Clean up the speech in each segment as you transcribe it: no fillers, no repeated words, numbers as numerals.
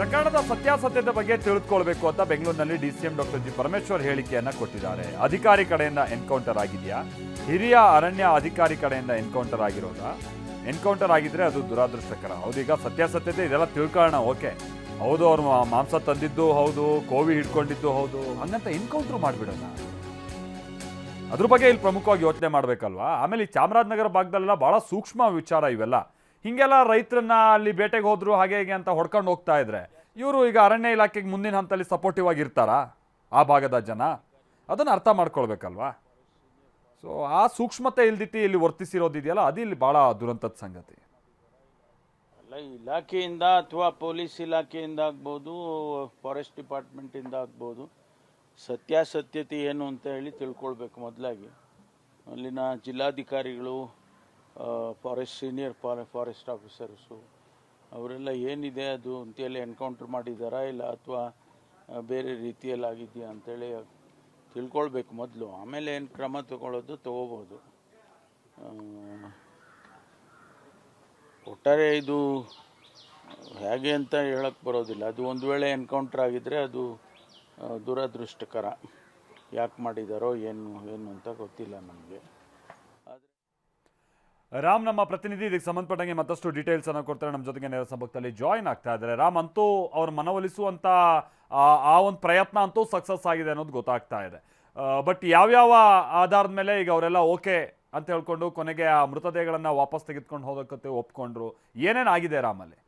ಪ್ರಕರಣದ ಸತ್ಯಾಸತ್ಯತೆ ಬಗ್ಗೆ ತಿಳಿದುಕೊಳ್ಳಬೇಕು ಅಂತ ಬೆಂಗಳೂರಿನಲ್ಲಿ ಡಿಸಿಎಂ ಡಾಕ್ಟರ್ ಜಿ ಪರಮೇಶ್ವರ್ ಹೇಳಿಕೆಯನ್ನ ಕೊಟ್ಟಿದ್ದಾರೆ. ಅಧಿಕಾರಿ ಕಡೆಯಿಂದ ಎನ್ಕೌಂಟರ್ ಆಗಿದೆಯಾ, ಹಿರಿಯ ಅರಣ್ಯ ಅಧಿಕಾರಿ ಕಡೆಯಿಂದ ಎನ್ಕೌಂಟರ್ ಆಗಿರೋದಾ? ಎನ್ಕೌಂಟರ್ ಆಗಿದ್ರೆ ಅದು ದುರಾದೃಷ್ಟಕರ. ಹೌದೀಗ ಸತ್ಯಾಸತ್ಯತೆ ಇದೆಲ್ಲ ತಿಳ್ಕೊಳ್ಳೋಣ. ಓಕೆ, ಹೌದು ಅವ್ರು ಮಾಂಸ ತಂದಿದ್ದು ಹೌದು, ಕೋವಿ ಹಿಡ್ಕೊಂಡಿದ್ದು ಹೌದು, ಹಂಗಂತ ಎನ್ಕೌಂಟರ್ ಮಾಡಿಬಿಡೋಣ. ಅದ್ರ ಬಗ್ಗೆ ಇಲ್ಲಿ ಪ್ರಮುಖವಾಗಿ ಯೋಚನೆ ಮಾಡಬೇಕಲ್ವಾ. ಆಮೇಲೆ ಈ ಚಾಮರಾಜನಗರ ಭಾಗದಲ್ಲೆಲ್ಲ ಬಹಳ ಸೂಕ್ಷ್ಮ ವಿಚಾರ ಇವೆಲ್ಲ. ಹಿಂಗೆಲ್ಲ ರೈತರನ್ನ ಅಲ್ಲಿ ಬೇಟೆಗೆ ಹೋದ್ರು ಹಾಗೆ ಹೇಗೆ ಅಂತ ಹೊಡ್ಕೊಂಡು ಹೋಗ್ತಾ ಇದ್ರೆ ಇವರು ಈಗ ಅರಣ್ಯ ಇಲಾಖೆಗೆ ಮುಂದಿನ ಹಂತದಲ್ಲಿ ಸಪೋರ್ಟಿವ್ ಆಗಿರ್ತಾರಾ ಆ ಭಾಗದ ಜನ? ಅದನ್ನು ಅರ್ಥ ಮಾಡ್ಕೊಳ್ಬೇಕಲ್ವಾ. ಸೊ ಆ ಸೂಕ್ಷ್ಮತೆ ಇಲ್ದಿಟ್ಟು ಇಲ್ಲಿ ವರ್ತಿಸಿರೋದಿದೆಯಲ್ಲ, ಅದು ಇಲ್ಲಿ ಭಾಳ ದುರಂತದ ಸಂಗತಿ. ಅಲ್ಲ, ಇಲಾಖೆಯಿಂದ ಅಥವಾ ಪೊಲೀಸ್ ಇಲಾಖೆಯಿಂದ ಆಗ್ಬೋದು, ಫಾರೆಸ್ಟ್ ಡಿಪಾರ್ಟ್ಮೆಂಟಿಂದ ಆಗ್ಬೋದು, ಸತ್ಯಾಸತ್ಯತೆ ಏನು ಅಂತ ಹೇಳಿ ತಿಳ್ಕೊಳ್ಬೇಕು. ಮೊದಲಾಗಿ ಅಲ್ಲಿನ ಜಿಲ್ಲಾಧಿಕಾರಿಗಳು, ಸೀನಿಯರ್ ಫಾರೆಸ್ಟ್ ಆಫೀಸರ್ಸು ಅವರೆಲ್ಲ ಏನಿದೆ ಅದು ಅಂತೇಳಿ ಎನ್ಕೌಂಟರ್ ಮಾಡಿದ್ದಾರಾ ಇಲ್ಲ ಅಥವಾ ಬೇರೆ ರೀತಿಯಲ್ಲಿ ಆಗಿದೆಯಾ ಅಂತೇಳಿ ತಿಳ್ಕೊಳ್ಬೇಕು ಮೊದಲು. ಆಮೇಲೆ ಏನು ಕ್ರಮ ತಗೋಬೋದು. ಒಟ್ಟಾರೆ ಇದು ಹೇಗೆ ಅಂತ ಹೇಳಕ್ಕೆ ಬರೋದಿಲ್ಲ. ಅದು ಒಂದು ವೇಳೆ ಎನ್ಕೌಂಟರ್ ಆಗಿದ್ದರೆ ಅದು ದುರದೃಷ್ಟಕರ. ಯಾಕೆ ಮಾಡಿದಾರೋ ಏನು ಅಂತ ಗೊತ್ತಿಲ್ಲ ನಮಗೆ. ರಾಮ್ ನಮ್ಮ ಪ್ರತಿನಿಧಿ ಇದಕ್ಕೆ ಸಂಬಂಧಪಟ್ಟಂಗೆ ಮತ್ತಷ್ಟು ಡೀಟೇಲ್ಸ್ ಅನ್ನು ಕೊಡ್ತಾರೆ. ನಮ್ಮ ಜೊತೆಗೆ ನೇರ ಸಂಪರ್ಕದಲ್ಲಿ ಜಾಯಿನ್ ಆಗ್ತಾ ಇದ್ದಾರೆ. ರಾಮ್, ಅಂತೂ ಅವ್ರ ಮನವೊಲಿಸುವಂತ ಆ ಒಂದು ಪ್ರಯತ್ನ ಅಂತೂ ಸಕ್ಸಸ್ ಆಗಿದೆ ಅನ್ನೋದು ಗೊತ್ತಾಗ್ತಾ ಇದೆ. ಬಟ್ ಯಾವ್ಯಾವ ಆಧಾರದ ಮೇಲೆ ಈಗ ಅವರೆಲ್ಲ ಓಕೆ ಅಂತ ಹೇಳ್ಕೊಂಡು ಕೊನೆಗೆ ಆ ಮೃತದೇಹಗಳನ್ನ ವಾಪಸ್ ತೆಗೆದುಕೊಂಡು ಹೋಗೋಕೆ ಒಪ್ಕೊಂಡ್ರು? ಏನೇನಾಗಿದೆ ರಾಮಲ್ಲಿ?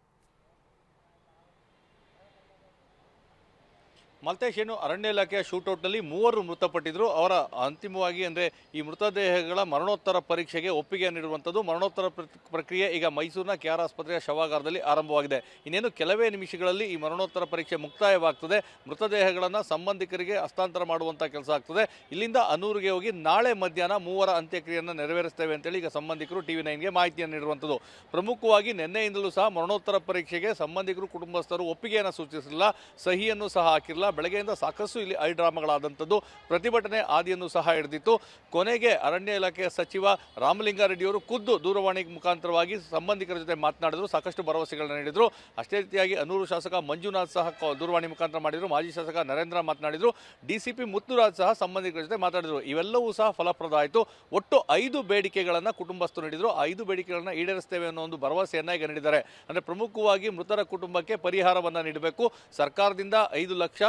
ಮಲ್ತೇಶ್, ಏನು ಅರಣ್ಯ ಇಲಾಖೆಯ ಶೂಟೌಟ್ನಲ್ಲಿ 3 ಮೃತಪಟ್ಟಿದ್ರು. ಅವರ ಅಂತಿಮವಾಗಿ ಅಂದರೆ ಈ ಮೃತದೇಹಗಳ ಮರಣೋತ್ತರ ಪರೀಕ್ಷೆಗೆ ಒಪ್ಪಿಗೆ ನೀಡುವಂಥದ್ದು ಮರಣೋತ್ತರ ಪ್ರಕ್ರಿಯೆ ಈಗ ಮೈಸೂರಿನ ಕೆಆರ್ ಆಸ್ಪತ್ರೆಯ ಶವಾಗಾರದಲ್ಲಿ ಆರಂಭವಾಗಿದೆ. ಇನ್ನೇನು ಕೆಲವೇ ನಿಮಿಷಗಳಲ್ಲಿ ಈ ಮರಣೋತ್ತರ ಪರೀಕ್ಷೆ ಮುಕ್ತಾಯವಾಗ್ತದೆ. ಮೃತದೇಹಗಳನ್ನು ಸಂಬಂಧಿಕರಿಗೆ ಹಸ್ತಾಂತರ ಮಾಡುವಂಥ ಕೆಲಸ ಆಗ್ತದೆ. ಇಲ್ಲಿಂದ ಅನೂರಿಗೆ ಹೋಗಿ ನಾಳೆ ಮಧ್ಯಾಹ್ನ 3ರ ಅಂತ್ಯಕ್ರಿಯೆಯನ್ನು ನೆರವೇರಿಸ್ತೇವೆ ಅಂತೇಳಿ ಈಗ ಸಂಬಂಧಿಕರು TV9ಗೆ ಮಾಹಿತಿಯನ್ನು ನೀಡಿರುವಂಥದ್ದು. ಪ್ರಮುಖವಾಗಿ ನಿನ್ನೆಯಿಂದಲೂ ಸಹ ಮರಣೋತ್ತರ ಪರೀಕ್ಷೆಗೆ ಸಂಬಂಧಿಕರು ಕುಟುಂಬಸ್ಥರು ಒಪ್ಪಿಗೆಯನ್ನು ಸೂಚಿಸಿಲ್ಲ, ಸಹಿಯನ್ನು ಸಹ ಹಾಕಿರಲಿಲ್ಲ. ಬೆಳಗ್ಗೆಯಿಂದ ಸಾಕಷ್ಟು ಇಲ್ಲಿ ಡ್ರಾಮಾಗಳಾದಂಥದ್ದು, ಪ್ರತಿಭಟನೆ ಆದಿಯನ್ನು ಸಹ ಹಿಡಿದಿತ್ತು. ಕೊನೆಗೆ ಅರಣ್ಯ ಇಲಾಖೆಯ ಸಚಿವ ರಾಮಲಿಂಗಾರೆಡ್ಡಿಯವರು ಖುದ್ದು ದೂರವಾಣಿ ಮುಖಾಂತರವಾಗಿ ಸಂಬಂಧಿಕರ ಜೊತೆ ಮಾತನಾಡಿದರು, ಸಾಕಷ್ಟು ಭರವಸೆಗಳನ್ನು ನೀಡಿದರು. ಅಷ್ಟೇ ರೀತಿಯಾಗಿ ಅನೂರು ಶಾಸಕ ಮಂಜುನಾಥ್ ಸಹ ದೂರವಾಣಿ ಮುಖಾಂತರ ಮಾಡಿದರು. ಮಾಜಿ ಶಾಸಕ ನರೇಂದ್ರ ಮಾತನಾಡಿದರು. DCP ಮುತ್ತುರಾಜ್ ಸಹ ಸಂಬಂಧಿಕರ ಜೊತೆ ಮಾತಾಡಿದರು. ಇವೆಲ್ಲವೂ ಸಹ ಫಲಪ್ರದ ಆಯಿತು. ಒಟ್ಟು 5 ಬೇಡಿಕೆಗಳನ್ನು ಕುಟುಂಬಸ್ಥರು ನೀಡಿದರು. 5 ಬೇಡಿಕೆಗಳನ್ನು ಈಡೇರಿಸ್ತೇವೆ ಅನ್ನೋ ಒಂದು ಭರವಸೆಯನ್ನು ಈಗ ನೀಡಿದ್ದಾರೆ. ಅಂದರೆ ಪ್ರಮುಖವಾಗಿ ಮೃತರ ಕುಟುಂಬಕ್ಕೆ ಪರಿಹಾರವನ್ನು ನೀಡಬೇಕು, ಸರ್ಕಾರದಿಂದ 5 ಲಕ್ಷ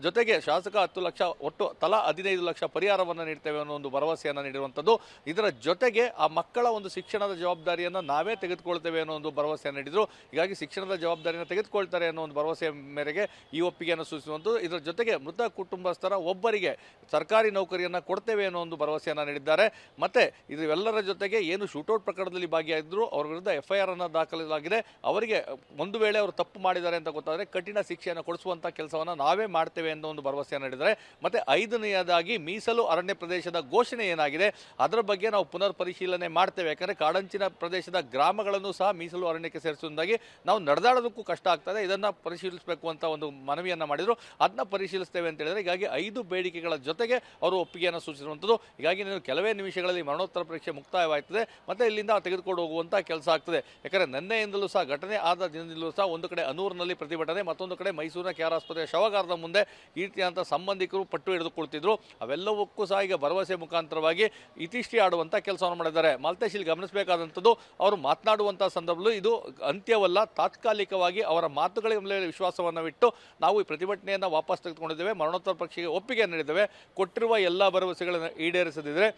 ಜೊತೆಗೆ ಶಾಸಕ 10 ಲಕ್ಷ, ಒಟ್ಟು ತಲಾ 15 ಲಕ್ಷ ಪರಿಹಾರವನ್ನು ನೀಡ್ತೇವೆ ಅನ್ನೋ ಒಂದು ಭರವಸೆಯನ್ನು ನೀಡಿರುವಂಥದ್ದು. ಇದರ ಜೊತೆಗೆ ಆ ಮಕ್ಕಳ ಒಂದು ಶಿಕ್ಷಣದ ಜವಾಬ್ದಾರಿಯನ್ನು ನಾವೇ ತೆಗೆದುಕೊಳ್ತೇವೆ ಅನ್ನೋ ಒಂದು ಭರವಸೆಯನ್ನು ನೀಡಿದರು. ಹೀಗಾಗಿ ಶಿಕ್ಷಣದ ಜವಾಬ್ದಾರಿಯನ್ನು ತೆಗೆದುಕೊಳ್ತಾರೆ ಅನ್ನೋ ಒಂದು ಭರವಸೆಯ ಮೇರೆಗೆ ಈ ಒಪ್ಪಿಗೆಯನ್ನು ಸೂಚಿಸುವಂಥದ್ದು. ಇದರ ಜೊತೆಗೆ ಮೃತ ಕುಟುಂಬಸ್ಥರ ಒಬ್ಬರಿಗೆ ಸರ್ಕಾರಿ ನೌಕರಿಯನ್ನು ಕೊಡ್ತೇವೆ ಅನ್ನೋ ಒಂದು ಭರವಸೆಯನ್ನು ನೀಡಿದ್ದಾರೆ. ಮತ್ತು ಇದೆಲ್ಲರ ಜೊತೆಗೆ ಏನು ಶೂಟೌಟ್ ಪ್ರಕರಣದಲ್ಲಿ ಭಾಗಿಯಾಗಿದ್ದರು ಅವರ ವಿರುದ್ಧ FIR ಅನ್ನು ದಾಖಲಾಗಿದೆ. ಅವರಿಗೆ ಒಂದು ವೇಳೆ ಅವರು ತಪ್ಪು ಮಾಡಿದ್ದಾರೆ ಅಂತ ಗೊತ್ತಾದರೆ ಕಠಿಣ ಶಿಕ್ಷೆಯನ್ನು ಕೊಡಿಸುವಂಥ ಕೆಲಸವನ್ನು ನಾವೇ ಮಾಡ್ತೇವೆ ಅನ್ನೋ ಒಂದು ಭರವಸೆಯನ್ನು ನೀಡಿದ್ದಾರೆ. ಮತ್ತೆ 5ನೇಯದಾಗಿ ಮೀಸಲು ಅರಣ್ಯ ಪ್ರದೇಶದ ಘೋಷಣೆ ಏನಾಗಿದೆ ಅದರ ಬಗ್ಗೆ ನಾವು ಪುನರ್ ಪರಿಶೀಲನೆ ಮಾಡ್ತೇವೆ. ಯಾಕಂದರೆ ಕಾಡಂಚಿನ ಪ್ರದೇಶದ ಗ್ರಾಮಗಳನ್ನು ಸಹ ಮೀಸಲು ಅರಣ್ಯಕ್ಕೆ ಸೇರಿಸುವುದಾಗಿ ನಾವು ನಡೆದಾಡೋದಕ್ಕೂ ಕಷ್ಟ ಆಗ್ತದೆ, ಇದನ್ನು ಪರಿಶೀಲಿಸಬೇಕು ಅಂತ ಒಂದು ಮನವಿಯನ್ನು ಮಾಡಿದರು. ಅದನ್ನ ಪರಿಶೀಲಿಸ್ತೇವೆ ಅಂತ ಹೇಳಿದರೆ ಹೀಗಾಗಿ 5 ಬೇಡಿಕೆಗಳ ಜೊತೆಗೆ ಅವರು ಒಪ್ಪಿಗೆಯನ್ನು ಸೂಚಿಸಿರುವಂಥದ್ದು. ಹೀಗಾಗಿ ನೀವು ಕೆಲವೇ ನಿಮಿಷಗಳಲ್ಲಿ ಮರಣೋತ್ತರ ಪರೀಕ್ಷೆ ಮುಕ್ತಾಯವಾಗ್ತದೆ, ಮತ್ತೆ ಇಲ್ಲಿಂದ ತೆಗೆದುಕೊಂಡು ಹೋಗುವಂಥ ಕೆಲಸ ಆಗ್ತದೆ. ಯಾಕಂದರೆ ನಿನ್ನೆಯಿಂದಲೂ ಸಹ ಘಟನೆ ಆದ ದಿನದಿಂದಲೂ ಸಹ ಒಂದು ಕಡೆ ಅನೂರಿನಲ್ಲಿ ಪ್ರತಿಭಟನೆ, ಮತ್ತೊಂದು ಕಡೆ ಮೈಸೂರಿನ ಕೆಆರ್ ಆಸ್ಪತ್ರೆಯ ಶವಾಗಾರದ ಮುಂದೆ ಈ ರೀತಿಯಾದಂಥ ಸಂಬಂಧಿಕರು ಪಟ್ಟು ಹಿಡಿದುಕೊಳ್ತಿದ್ರು. ಅವೆಲ್ಲವಕ್ಕೂ ಸಹ ಈಗ ಭರವಸೆ ಮುಖಾಂತರವಾಗಿ ಇತಿಷ್ಠಿ ಆಡುವಂಥ ಕೆಲಸವನ್ನು ಮಾಡಿದ್ದಾರೆ. ಮಾಲ್ತೇಶ್, ಇಲ್ಲಿ ಗಮನಿಸಬೇಕಾದಂಥದ್ದು, ಅವರು ಮಾತನಾಡುವಂಥ ಸಂದರ್ಭದಲ್ಲೂ ಇದು ಅಂತ್ಯವಲ್ಲ, ತಾತ್ಕಾಲಿಕವಾಗಿ ಅವರ ಮಾತುಗಳ ಮೇಲೆ ವಿಶ್ವಾಸವನ್ನು ಬಿಟ್ಟು ನಾವು ಈ ಪ್ರತಿಭಟನೆಯನ್ನು ವಾಪಸ್ ತೆಗೆದುಕೊಂಡಿದ್ದೇವೆ, ಮರಣೋತ್ತರ ಪರೀಕ್ಷೆಗೆ ಒಪ್ಪಿಗೆ ನೀಡಿದ್ದೇವೆ, ಕೊಟ್ಟಿರುವ ಎಲ್ಲ ಭರವಸೆಗಳನ್ನು ಈಡೇರಿಸದಿದ್ದರೆ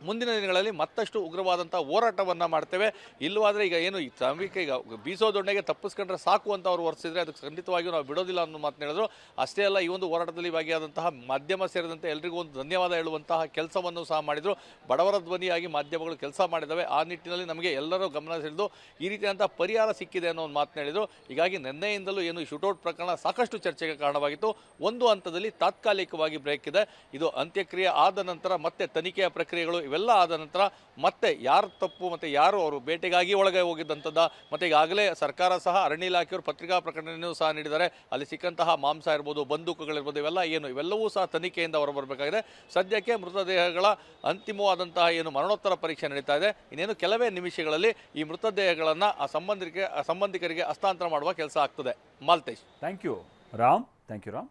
ಮುಂದಿನ ದಿನಗಳಲ್ಲಿ ಮತ್ತಷ್ಟು ಉಗ್ರವಾದಂಥ ಹೋರಾಟವನ್ನು ಮಾಡ್ತೇವೆ. ಇಲ್ಲವಾದರೆ ಈಗ ಏನು ಈ ಈಗ ಬೀಸೋ ದೊಣ್ಣೆಗೆ ತಪ್ಪಿಸ್ಕೊಂಡ್ರೆ ಸಾಕು ಅಂತ ಅವರು ವರ್ತಿಸಿದ್ರೆ ಅದಕ್ಕೆ ಖಂಡಿತವಾಗಿಯೂ ನಾವು ಬಿಡೋದಿಲ್ಲ ಅನ್ನೋ ಮಾತನ್ನು ಹೇಳಿದ್ರು. ಅಷ್ಟೇ ಅಲ್ಲ, ಈ ಒಂದು ಹೋರಾಟದಲ್ಲಿ ಭಾಗಿಯಾದಂತಹ ಮಾಧ್ಯಮ ಸೇರಿದಂತೆ ಎಲ್ರಿಗೂ ಒಂದು ಧನ್ಯವಾದ ಹೇಳುವಂತಹ ಕೆಲಸವನ್ನು ಸಹ ಮಾಡಿದರು. ಬಡವರ ಧ್ವನಿಯಾಗಿ ಮಾಧ್ಯಮಗಳು ಕೆಲಸ ಮಾಡಿದ್ದಾವೆ. ಆ ನಿಟ್ಟಿನಲ್ಲಿ ನಮಗೆ ಎಲ್ಲರೂ ಗಮನ ಸೆಳೆದು ಈ ರೀತಿಯಾದಂಥ ಪರಿಹಾರ ಸಿಕ್ಕಿದೆ ಅನ್ನೋ ಒಂದು ಮಾತನ್ನು ಹೇಳಿದರು. ಹೀಗಾಗಿ ನಿನ್ನೆಯಿಂದಲೂ ಏನು ಶೂಟೌಟ್ ಪ್ರಕರಣ ಸಾಕಷ್ಟು ಚರ್ಚೆಗೆ ಕಾರಣವಾಗಿತ್ತು. ಒಂದು ಹಂತದಲ್ಲಿ ತಾತ್ಕಾಲಿಕವಾಗಿ ಬ್ರೇಕ್ ಇದೆ. ಇದು ಅಂತ್ಯಕ್ರಿಯೆ ಆದ ನಂತರ ಮತ್ತೆ ತನಿಖೆಯ ಪ್ರಕ್ರಿಯೆಗಳು ಇವೆಲ್ಲ ಆದ ನಂತರ ಮತ್ತೆ ಯಾರು ತಪ್ಪು ಮತ್ತು ಯಾರು ಅವರು ಬೇಟೆಗಾಗಿ ಒಳಗೆ ಹೋಗಿದ್ದಂಥದ್ದು ಮತ್ತು ಈಗಾಗಲೇ ಸರ್ಕಾರ ಸಹ ಅರಣ್ಯ ಇಲಾಖೆಯವರು ಪತ್ರಿಕಾ ಪ್ರಕಟಣೆಯೂ ಸಹ ನೀಡಿದ್ದಾರೆ. ಅಲ್ಲಿ ಸಿಕ್ಕಂತಹ ಮಾಂಸ ಇರ್ಬೋದು, ಬಂದೂಕುಗಳಿರ್ಬೋದು, ಇವೆಲ್ಲವೂ ಸಹ ತನಿಖೆಯಿಂದ ಹೊರಬರಬೇಕಾಗಿದೆ. ಸದ್ಯಕ್ಕೆ ಮೃತದೇಹಗಳ ಅಂತಿಮವಾದಂತಹ ಏನು ಮರಣೋತ್ತರ ಪರೀಕ್ಷೆ ನಡೀತಾ ಇದೆ. ಇನ್ನೇನು ಕೆಲವೇ ನಿಮಿಷಗಳಲ್ಲಿ ಈ ಮೃತದೇಹಗಳನ್ನು ಆ ಸಂಬಂಧಿಕರಿಗೆ ಹಸ್ತಾಂತರ ಮಾಡುವ ಕೆಲಸ ಆಗ್ತದೆ. ಮಾಲ್ತೇಶ್. Thank you Ram.